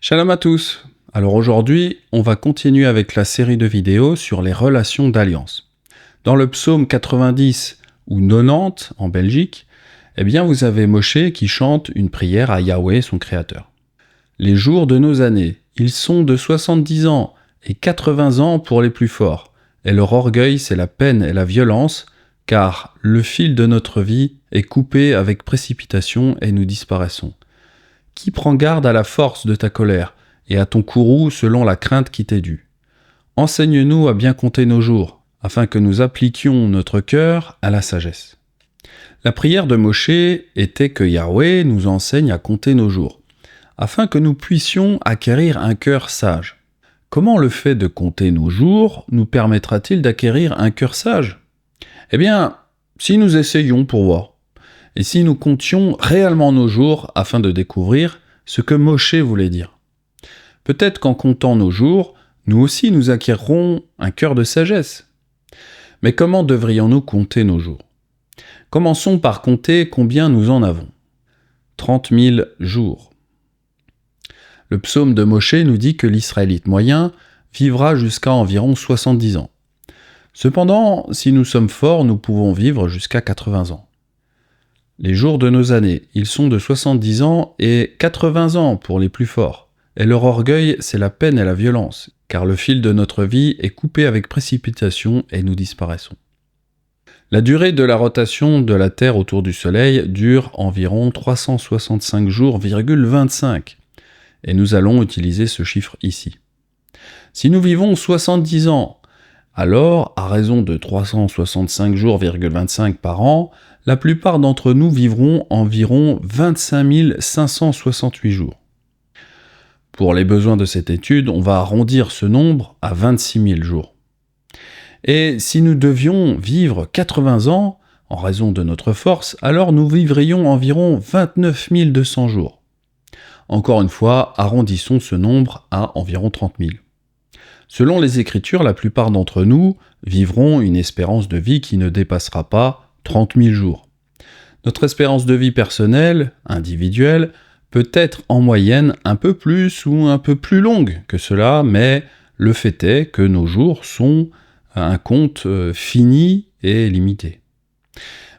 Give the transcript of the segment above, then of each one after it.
Shalom à tous. Alors aujourd'hui, on va continuer avec la série de vidéos sur les relations d'alliance. Dans le psaume 90 ou 90 en Belgique, vous avez Moshe qui chante une prière à Yahweh, son créateur. Les jours de nos années, ils sont de 70 ans et 80 ans pour les plus forts. Et leur orgueil, c'est la peine et la violence, car le fil de notre vie est coupé avec précipitation et nous disparaissons. Qui prend garde à la force de ta colère et à ton courroux selon la crainte qui t'est due. Enseigne-nous à bien compter nos jours, afin que nous appliquions notre cœur à la sagesse. La prière de Moshe était que Yahweh nous enseigne à compter nos jours, afin que nous puissions acquérir un cœur sage. Comment le fait de compter nos jours nous permettra-t-il d'acquérir un cœur sage ? Si nous essayons pour voir. Et si nous comptions réellement nos jours afin de découvrir ce que Moshe voulait dire. Peut-être qu'en comptant nos jours, nous aussi nous acquérerons un cœur de sagesse. Mais comment devrions-nous compter nos jours ? Commençons par compter combien nous en avons. 30 000 jours. Le psaume de Moshe nous dit que l'Israélite moyen vivra jusqu'à environ 70 ans. Cependant, si nous sommes forts, nous pouvons vivre jusqu'à 80 ans. Les jours de nos années, ils sont de 70 ans et 80 ans pour les plus forts. Et leur orgueil, c'est la peine et la violence, car le fil de notre vie est coupé avec précipitation et nous disparaissons. La durée de la rotation de la Terre autour du Soleil dure environ 365 jours,25. Et nous allons utiliser ce chiffre ici. Si nous vivons 70 ans, alors, à raison de 365 jours,25 par an, la plupart d'entre nous vivront environ 25 568 jours. Pour les besoins de cette étude, on va arrondir ce nombre à 26 000 jours. Et si nous devions vivre 80 ans, en raison de notre force, alors nous vivrions environ 29 200 jours. Encore une fois, arrondissons ce nombre à environ 30 000. Selon les Écritures, la plupart d'entre nous vivront une espérance de vie qui ne dépassera pas 30 000 jours. Notre espérance de vie personnelle, individuelle, peut être en moyenne un peu plus ou un peu plus longue que cela, mais le fait est que nos jours sont un compte fini et limité.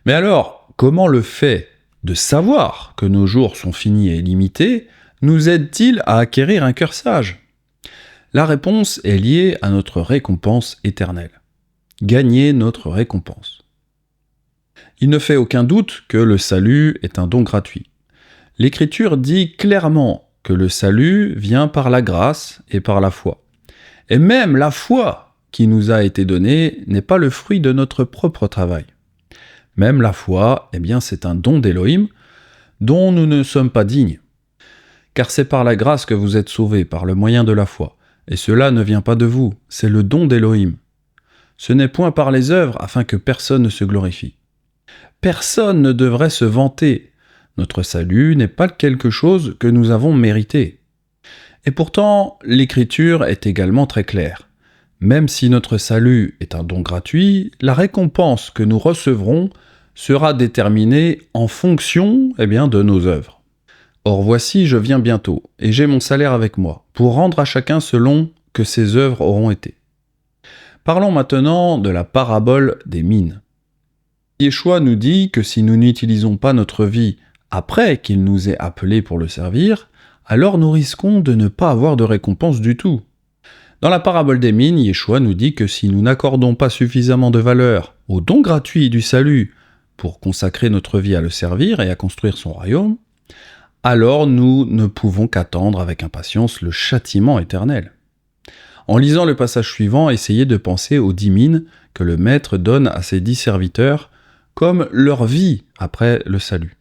Mais alors, comment le fait de savoir que nos jours sont finis et limités nous aide-t-il à acquérir un cœur sage ? La réponse est liée à notre récompense éternelle. Gagner notre récompense. Il ne fait aucun doute que le salut est un don gratuit. L'Écriture dit clairement que le salut vient par la grâce et par la foi. Et même la foi qui nous a été donnée n'est pas le fruit de notre propre travail. Même la foi, c'est un don d'Élohim dont nous ne sommes pas dignes. Car c'est par la grâce que vous êtes sauvés, par le moyen de la foi. Et cela ne vient pas de vous, c'est le don d'Élohim. Ce n'est point par les œuvres afin que personne ne se glorifie. Personne ne devrait se vanter. Notre salut n'est pas quelque chose que nous avons mérité. Et pourtant, l'Écriture est également très claire. Même si notre salut est un don gratuit, la récompense que nous recevrons sera déterminée en fonction de nos œuvres. Or voici, je viens bientôt, et j'ai mon salaire avec moi, pour rendre à chacun selon que ses œuvres auront été. Parlons maintenant de la parabole des mines. Yeshua nous dit que si nous n'utilisons pas notre vie après qu'il nous ait appelés pour le servir, alors nous risquons de ne pas avoir de récompense du tout. Dans la parabole des mines, Yeshua nous dit que si nous n'accordons pas suffisamment de valeur au don gratuit du salut pour consacrer notre vie à le servir et à construire son royaume, alors nous ne pouvons qu'attendre avec impatience le châtiment éternel. En lisant le passage suivant, essayez de penser aux 10 mines que le Maître donne à ses 10 serviteurs comme leur vie après le salut.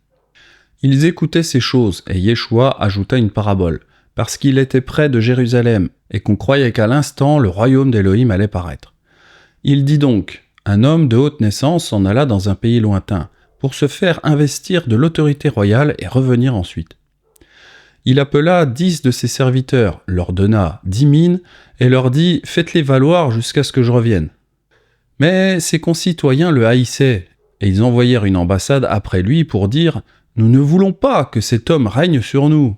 Ils écoutaient ces choses et Yeshua ajouta une parabole, parce qu'il était près de Jérusalem et qu'on croyait qu'à l'instant le royaume d'Élohim allait paraître. Il dit donc, un homme de haute naissance s'en alla dans un pays lointain, pour se faire investir de l'autorité royale et revenir ensuite. Il appela 10 de ses serviteurs, leur donna 10 mines, et leur dit « Faites-les valoir jusqu'à ce que je revienne ». Mais ses concitoyens le haïssaient, et ils envoyèrent une ambassade après lui pour dire « Nous ne voulons pas que cet homme règne sur nous ».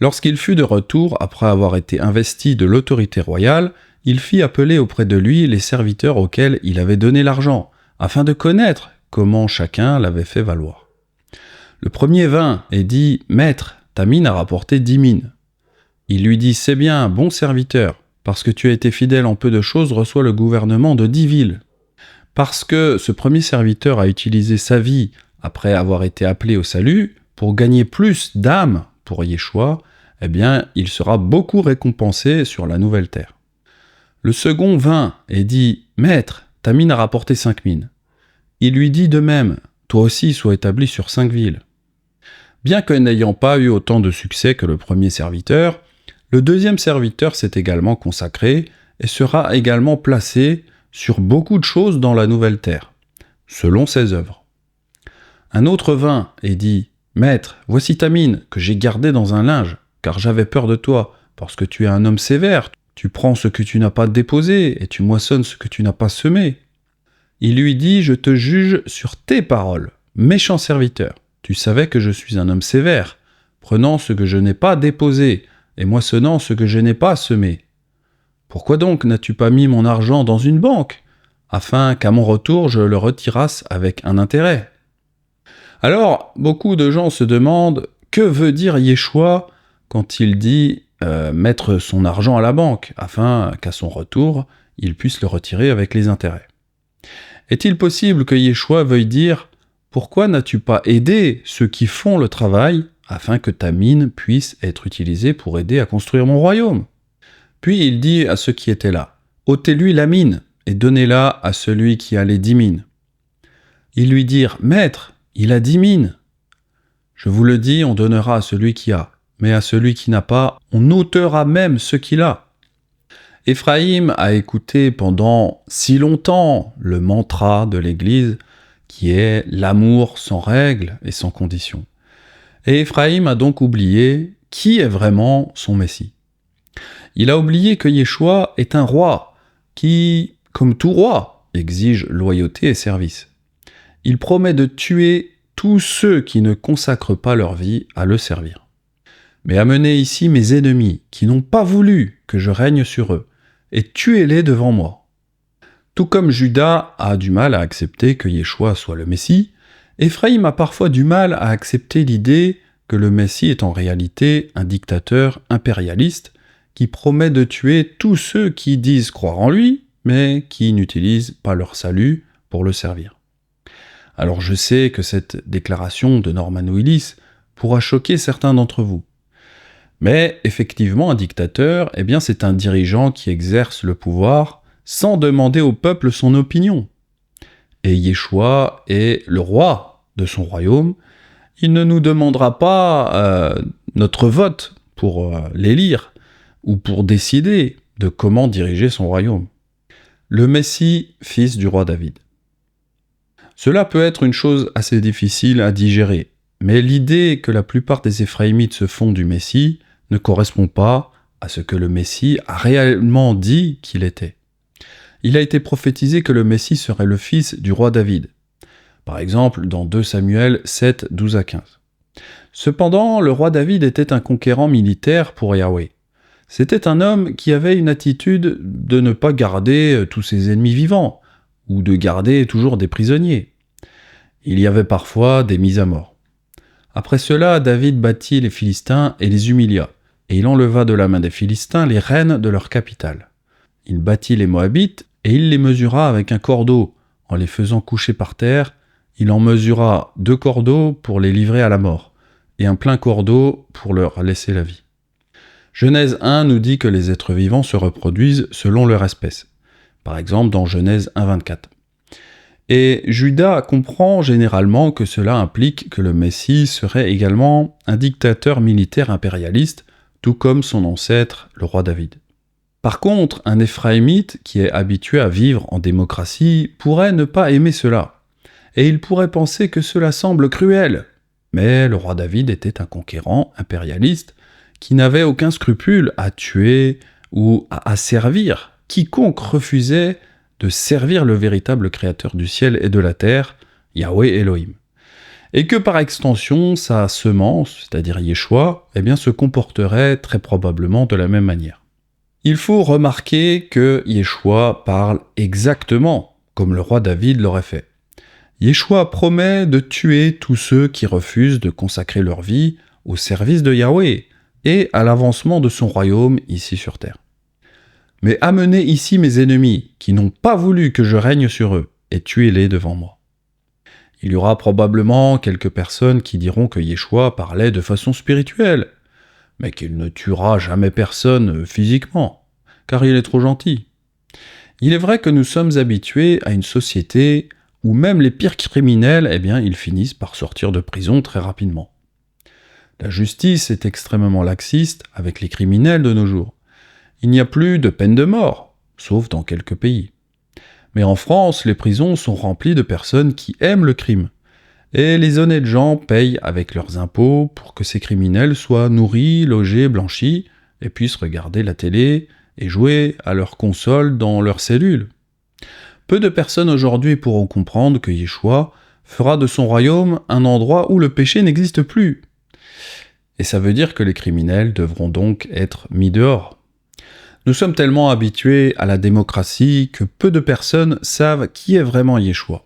Lorsqu'il fut de retour, après avoir été investi de l'autorité royale, il fit appeler auprès de lui les serviteurs auxquels il avait donné l'argent, afin de connaître comment chacun l'avait fait valoir. Le premier vint et dit « Maître, ta mine a rapporté 10 mines. » Il lui dit « C'est bien, bon serviteur, parce que tu as été fidèle en peu de choses, reçois le gouvernement de 10 villes. » Parce que ce premier serviteur a utilisé sa vie, après avoir été appelé au salut, pour gagner plus d'âmes pour Yeshua, eh bien, il sera beaucoup récompensé sur la nouvelle terre. Le second vint et dit « Maître, ta mine a rapporté 5 mines. » Il lui dit de même « Toi aussi sois établi sur 5 villes. » Bien que n'ayant pas eu autant de succès que le premier serviteur, le deuxième serviteur s'est également consacré et sera également placé sur beaucoup de choses dans la nouvelle terre, selon ses œuvres. Un autre vint et dit « Maître, voici ta mine que j'ai gardée dans un linge, car j'avais peur de toi, parce que tu es un homme sévère, tu prends ce que tu n'as pas déposé et tu moissonnes ce que tu n'as pas semé. » Il lui dit « Je te juge sur tes paroles, méchant serviteur. Tu savais que je suis un homme sévère, prenant ce que je n'ai pas déposé et moissonnant ce que je n'ai pas semé. Pourquoi donc n'as-tu pas mis mon argent dans une banque, afin qu'à mon retour je le retirasse avec un intérêt ?» Alors, beaucoup de gens se demandent que veut dire Yeshua quand il dit mettre son argent à la banque, afin qu'à son retour, il puisse le retirer avec les intérêts. Est-il possible que Yeshua veuille dire « Pourquoi n'as-tu pas aidé ceux qui font le travail, afin que ta mine puisse être utilisée pour aider à construire mon royaume ?» Puis il dit à ceux qui étaient là « Ôtez-lui la mine, et donnez-la à celui qui a les 10 mines. » Ils lui dirent « Maître, il a 10 mines. » Je vous le dis, on donnera à celui qui a, mais à celui qui n'a pas, on ôtera même ce qu'il a. Éphraïm a écouté pendant si longtemps le mantra de l'Église, qui est l'amour sans règles et sans conditions. Et Éphraïm a donc oublié qui est vraiment son Messie. Il a oublié que Yeshua est un roi qui, comme tout roi, exige loyauté et service. Il promet de tuer tous ceux qui ne consacrent pas leur vie à le servir. Mais amenez ici mes ennemis qui n'ont pas voulu que je règne sur eux, et tuez-les devant moi. Tout comme Judas a du mal à accepter que Yeshua soit le Messie, Éphraïm a parfois du mal à accepter l'idée que le Messie est en réalité un dictateur impérialiste qui promet de tuer tous ceux qui disent croire en lui, mais qui n'utilisent pas leur salut pour le servir. Alors je sais que cette déclaration de Norman Willis pourra choquer certains d'entre vous. Mais effectivement, un dictateur, eh bien, c'est un dirigeant qui exerce le pouvoir sans demander au peuple son opinion. Et Yeshua est le roi de son royaume. Il ne nous demandera pas notre vote pour l'élire ou pour décider de comment diriger son royaume. Le Messie, fils du roi David. Cela peut être une chose assez difficile à digérer, mais l'idée que la plupart des Éphraïmites se font du Messie ne correspond pas à ce que le Messie a réellement dit qu'il était. Il a été prophétisé que le Messie serait le fils du roi David. Par exemple, dans 2 Samuel 7, 12 à 15. Cependant, le roi David était un conquérant militaire pour Yahweh. C'était un homme qui avait une attitude de ne pas garder tous ses ennemis vivants, ou de garder toujours des prisonniers. Il y avait parfois des mises à mort. Après cela, David battit les Philistins et les humilia, et il enleva de la main des Philistins les rênes de leur capitale. Il battit les Moabites, et il les mesura avec un cordeau, en les faisant coucher par terre. Il en mesura 2 cordeaux pour les livrer à la mort, et un plein cordeau pour leur laisser la vie. Genèse 1 nous dit que les êtres vivants se reproduisent selon leur espèce. Par exemple dans Genèse 1,24. Et Judas comprend généralement que cela implique que le Messie serait également un dictateur militaire impérialiste, tout comme son ancêtre, le roi David. Par contre, un Éphraïmite qui est habitué à vivre en démocratie pourrait ne pas aimer cela, et il pourrait penser que cela semble cruel. Mais le roi David était un conquérant impérialiste qui n'avait aucun scrupule à tuer ou à asservir quiconque refusait de servir le véritable créateur du ciel et de la terre, Yahweh Elohim. Et que par extension, sa semence, c'est-à-dire Yeshua, eh bien, se comporterait très probablement de la même manière. Il faut remarquer que Yeshua parle exactement comme le roi David l'aurait fait. Yeshua promet de tuer tous ceux qui refusent de consacrer leur vie au service de Yahweh et à l'avancement de son royaume ici sur terre. Mais amenez ici mes ennemis qui n'ont pas voulu que je règne sur eux et tuez-les devant moi. Il y aura probablement quelques personnes qui diront que Yeshua parlait de façon spirituelle, mais qu'il ne tuera jamais personne physiquement, car il est trop gentil. Il est vrai que nous sommes habitués à une société où même les pires criminels, eh bien, ils finissent par sortir de prison très rapidement. La justice est extrêmement laxiste avec les criminels de nos jours. Il n'y a plus de peine de mort, sauf dans quelques pays. Mais en France, les prisons sont remplies de personnes qui aiment le crime. Et les honnêtes gens payent avec leurs impôts pour que ces criminels soient nourris, logés, blanchis, et puissent regarder la télé et jouer à leur console dans leurs cellules. Peu de personnes aujourd'hui pourront comprendre que Yeshua fera de son royaume un endroit où le péché n'existe plus. Et ça veut dire que les criminels devront donc être mis dehors. Nous sommes tellement habitués à la démocratie que peu de personnes savent qui est vraiment Yeshua.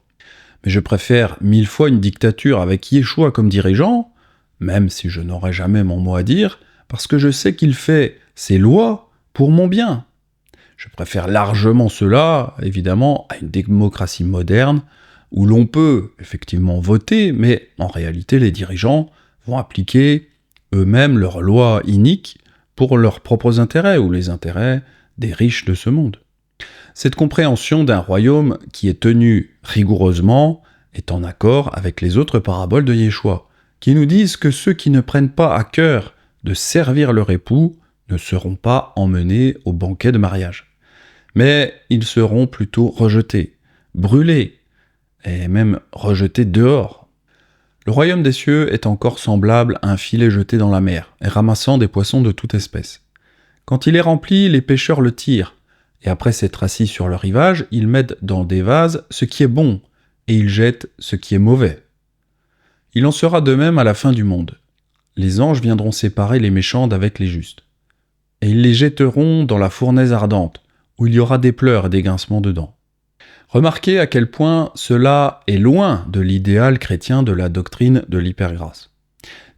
Mais je préfère 1000 fois une dictature avec Yeshua comme dirigeant, même si je n'aurai jamais mon mot à dire, parce que je sais qu'il fait ses lois pour mon bien. Je préfère largement cela, évidemment, à une démocratie moderne, où l'on peut effectivement voter, mais en réalité les dirigeants vont appliquer eux-mêmes leurs lois iniques pour leurs propres intérêts ou les intérêts des riches de ce monde. Cette compréhension d'un royaume qui est tenu rigoureusement est en accord avec les autres paraboles de Yeshua, qui nous disent que ceux qui ne prennent pas à cœur de servir leur époux ne seront pas emmenés au banquet de mariage. Mais ils seront plutôt rejetés, brûlés, et même rejetés dehors. Le royaume des cieux est encore semblable à un filet jeté dans la mer, et ramassant des poissons de toute espèce. Quand il est rempli, les pêcheurs le tirent, et après s'être assis sur le rivage, ils mettent dans des vases ce qui est bon, et ils jettent ce qui est mauvais. Il en sera de même à la fin du monde. Les anges viendront séparer les méchants d'avec les justes, et ils les jetteront dans la fournaise ardente, où il y aura des pleurs et des grincements de dents. Remarquez à quel point cela est loin de l'idéal chrétien de la doctrine de l'hypergrâce.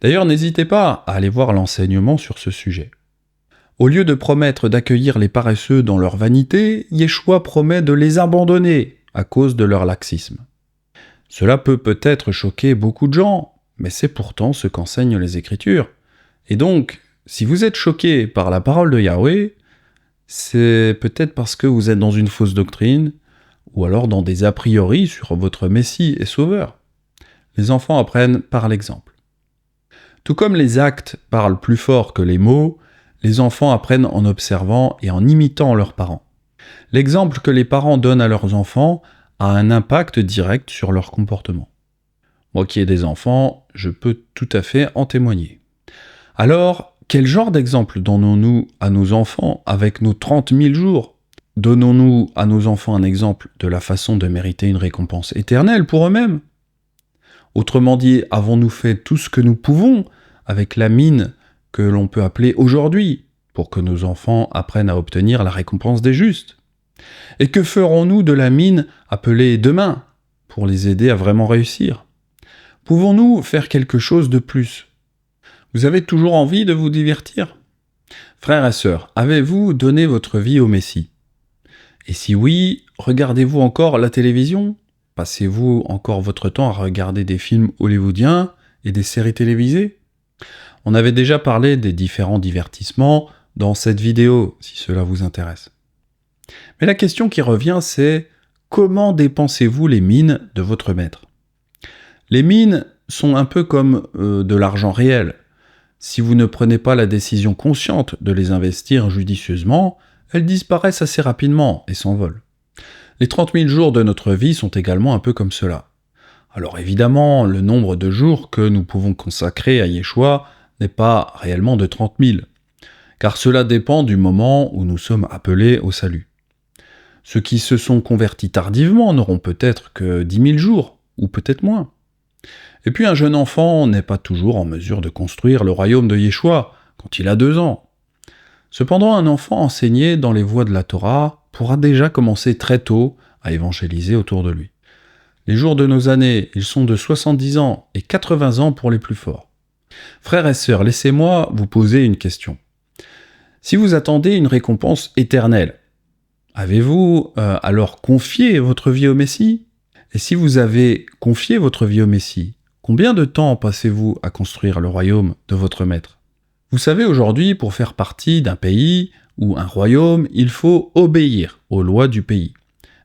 D'ailleurs, n'hésitez pas à aller voir l'enseignement sur ce sujet. Au lieu de promettre d'accueillir les paresseux dans leur vanité, Yeshua promet de les abandonner à cause de leur laxisme. Cela peut peut-être choquer beaucoup de gens, mais c'est pourtant ce qu'enseignent les Écritures. Et donc, si vous êtes choqué par la parole de Yahweh, c'est peut-être parce que vous êtes dans une fausse doctrine, ou alors dans des a priori sur votre Messie et Sauveur. Les enfants apprennent par l'exemple. Tout comme les actes parlent plus fort que les mots, les enfants apprennent en observant et en imitant leurs parents. L'exemple que les parents donnent à leurs enfants a un impact direct sur leur comportement. Moi qui ai des enfants, je peux tout à fait en témoigner. Alors, quel genre d'exemple donnons-nous à nos enfants avec nos 30 000 jours ? Donnons-nous à nos enfants un exemple de la façon de mériter une récompense éternelle pour eux-mêmes ? Autrement dit, avons-nous fait tout ce que nous pouvons avec la mine que l'on peut appeler aujourd'hui pour que nos enfants apprennent à obtenir la récompense des justes ? Et que ferons-nous de la mine appelée demain pour les aider à vraiment réussir ? Pouvons-nous faire quelque chose de plus ? Vous avez toujours envie de vous divertir ? Frères et sœurs, avez-vous donné votre vie au Messie ? Et si oui, regardez-vous encore la télévision ? Passez-vous encore votre temps à regarder des films hollywoodiens et des séries télévisées ? On avait déjà parlé des différents divertissements dans cette vidéo, si cela vous intéresse. Mais la question qui revient, c'est comment dépensez-vous les mines de votre maître ? Les mines sont un peu comme de l'argent réel. Si vous ne prenez pas la décision consciente de les investir judicieusement, elles disparaissent assez rapidement et s'envolent. Les 30 000 jours de notre vie sont également un peu comme cela. Alors évidemment, le nombre de jours que nous pouvons consacrer à Yeshua n'est pas réellement de 30 000, car cela dépend du moment où nous sommes appelés au salut. Ceux qui se sont convertis tardivement n'auront peut-être que 10 000 jours, ou peut-être moins. Et puis un jeune enfant n'est pas toujours en mesure de construire le royaume de Yeshua quand il a 2 ans. Cependant, un enfant enseigné dans les voies de la Torah pourra déjà commencer très tôt à évangéliser autour de lui. Les jours de nos années, ils sont de 70 ans et 80 ans pour les plus forts. Frères et sœurs, laissez-moi vous poser une question. Si vous attendez une récompense éternelle, avez-vous alors confié votre vie au Messie ? Et si vous avez confié votre vie au Messie, combien de temps passez-vous à construire le royaume de votre maître ? Vous savez, aujourd'hui, pour faire partie d'un pays ou un royaume, il faut obéir aux lois du pays.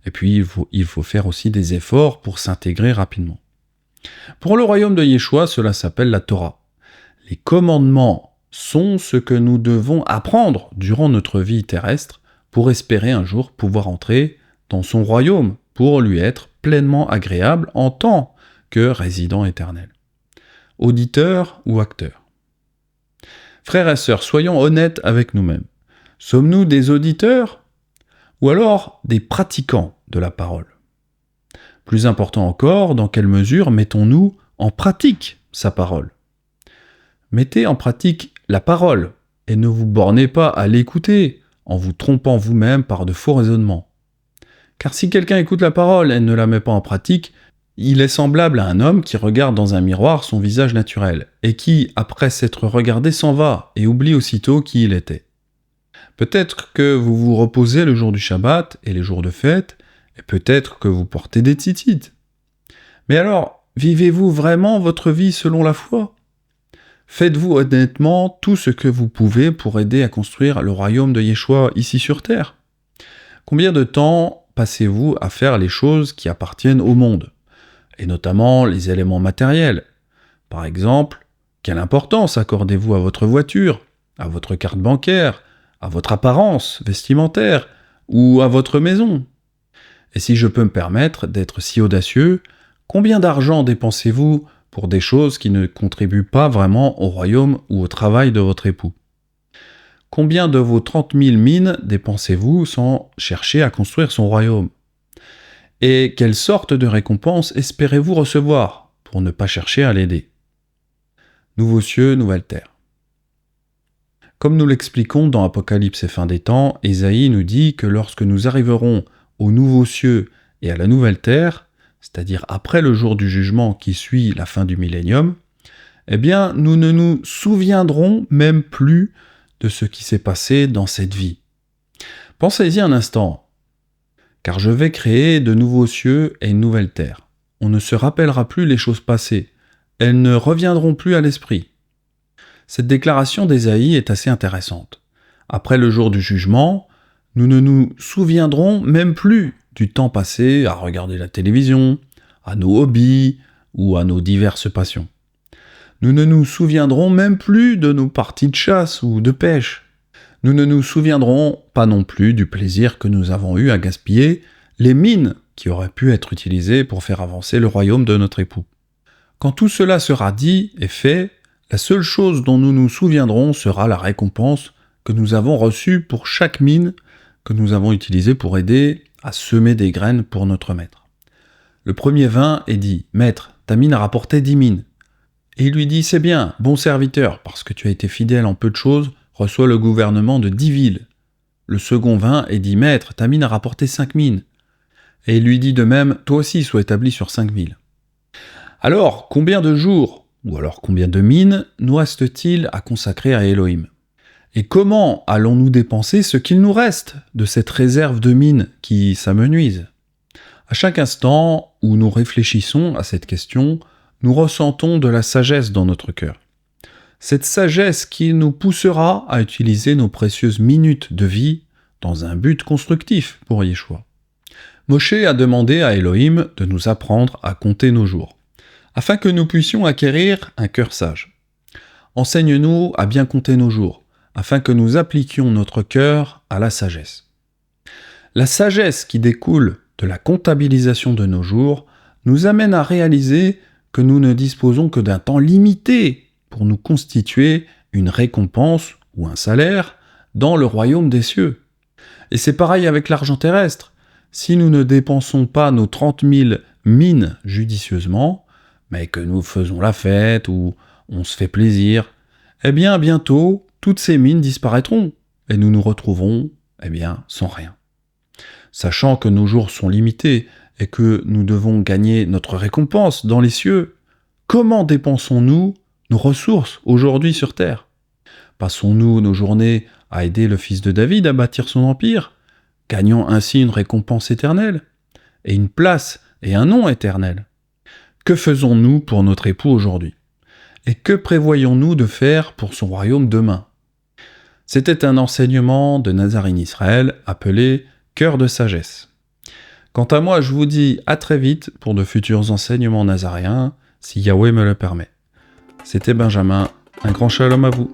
Et puis, il faut faire aussi des efforts pour s'intégrer rapidement. Pour le royaume de Yeshua, cela s'appelle la Torah. Les commandements sont ce que nous devons apprendre durant notre vie terrestre pour espérer un jour pouvoir entrer dans son royaume, pour lui être pleinement agréable en tant que résident éternel. Auditeur ou acteur. Frères et sœurs, soyons honnêtes avec nous-mêmes. Sommes-nous des auditeurs ou alors des pratiquants de la parole ? Plus important encore, dans quelle mesure mettons-nous en pratique sa parole ? Mettez en pratique la parole et ne vous bornez pas à l'écouter en vous trompant vous-même par de faux raisonnements. Car si quelqu'un écoute la parole et ne la met pas en pratique, il est semblable à un homme qui regarde dans un miroir son visage naturel et qui, après s'être regardé, s'en va et oublie aussitôt qui il était. Peut-être que vous vous reposez le jour du Shabbat et les jours de fête, et peut-être que vous portez des tzitzit. Mais alors, vivez-vous vraiment votre vie selon la foi ? Faites-vous honnêtement tout ce que vous pouvez pour aider à construire le royaume de Yeshua ici sur terre ? Combien de temps passez-vous à faire les choses qui appartiennent au monde, et notamment les éléments matériels ? Par exemple, quelle importance accordez-vous à votre voiture, à votre carte bancaire, à votre apparence vestimentaire ou à votre maison ? Et si je peux me permettre d'être si audacieux, combien d'argent dépensez-vous pour des choses qui ne contribuent pas vraiment au royaume ou au travail de votre époux ? Combien de vos 30 000 mines dépensez-vous sans chercher à construire son royaume ? Et quelle sorte de récompense espérez-vous recevoir pour ne pas chercher à l'aider ? Nouveaux cieux, nouvelle terre. Comme nous l'expliquons dans Apocalypse et fin des temps, Ésaïe nous dit que lorsque nous arriverons aux nouveaux cieux et à la nouvelle terre, c'est-à-dire après le jour du jugement qui suit la fin du millénium, eh bien, nous ne nous souviendrons même plus de ce qui s'est passé dans cette vie. Pensez-y un instant, car je vais créer de nouveaux cieux et une nouvelle terre. On ne se rappellera plus les choses passées, elles ne reviendront plus à l'esprit. Cette déclaration d'Ésaïe est assez intéressante. Après le jour du jugement, nous ne nous souviendrons même plus du temps passé à regarder la télévision, à nos hobbies ou à nos diverses passions. Nous ne nous souviendrons même plus de nos parties de chasse ou de pêche. Nous ne nous souviendrons pas non plus du plaisir que nous avons eu à gaspiller les mines qui auraient pu être utilisées pour faire avancer le royaume de notre époux. Quand tout cela sera dit et fait, la seule chose dont nous nous souviendrons sera la récompense que nous avons reçue pour chaque mine que nous avons utilisée pour aider à semer des graines pour notre maître. Le premier vint et dit « Maître, ta mine a rapporté 10 mines. » Et il lui dit « C'est bien, bon serviteur, parce que tu as été fidèle en peu de choses, reçois le gouvernement de 10 villes. » Le second vint et dit « Maître, ta mine a rapporté 5 mines. » Et il lui dit de même « Toi aussi, sois établi sur 5 villes. » Alors, combien de jours, ou alors combien de mines, nous reste-t-il à consacrer à Elohim ? Et comment allons-nous dépenser ce qu'il nous reste de cette réserve de mines qui s'amenuise ? À chaque instant où nous réfléchissons à cette question, nous ressentons de la sagesse dans notre cœur. Cette sagesse qui nous poussera à utiliser nos précieuses minutes de vie dans un but constructif pour Yeshua. Moshe a demandé à Elohim de nous apprendre à compter nos jours, afin que nous puissions acquérir un cœur sage. Enseigne-nous à bien compter nos jours, afin que nous appliquions notre cœur à la sagesse. La sagesse qui découle de la comptabilisation de nos jours nous amène à réaliser que nous ne disposons que d'un temps limité pour nous constituer une récompense ou un salaire dans le royaume des cieux. Et c'est pareil avec l'argent terrestre. Si nous ne dépensons pas nos 30 000 mines judicieusement, mais que nous faisons la fête ou on se fait plaisir, eh bien bientôt, toutes ces mines disparaîtront et nous nous retrouverons, eh bien, sans rien. Sachant que nos jours sont limités et que nous devons gagner notre récompense dans les cieux, comment dépensons-nous nos ressources aujourd'hui sur terre? Passons-nous nos journées à aider le fils de David à bâtir son empire, gagnant ainsi une récompense éternelle, et une place et un nom éternel? Que faisons-nous pour notre époux aujourd'hui? Et que prévoyons-nous de faire pour son royaume demain? C'était un enseignement de Nazarene Israël appelé « Cœur de sagesse ». Quant à moi, je vous dis à très vite pour de futurs enseignements nazaréens, si Yahweh me le permet. C'était Benjamin, un grand shalom à vous.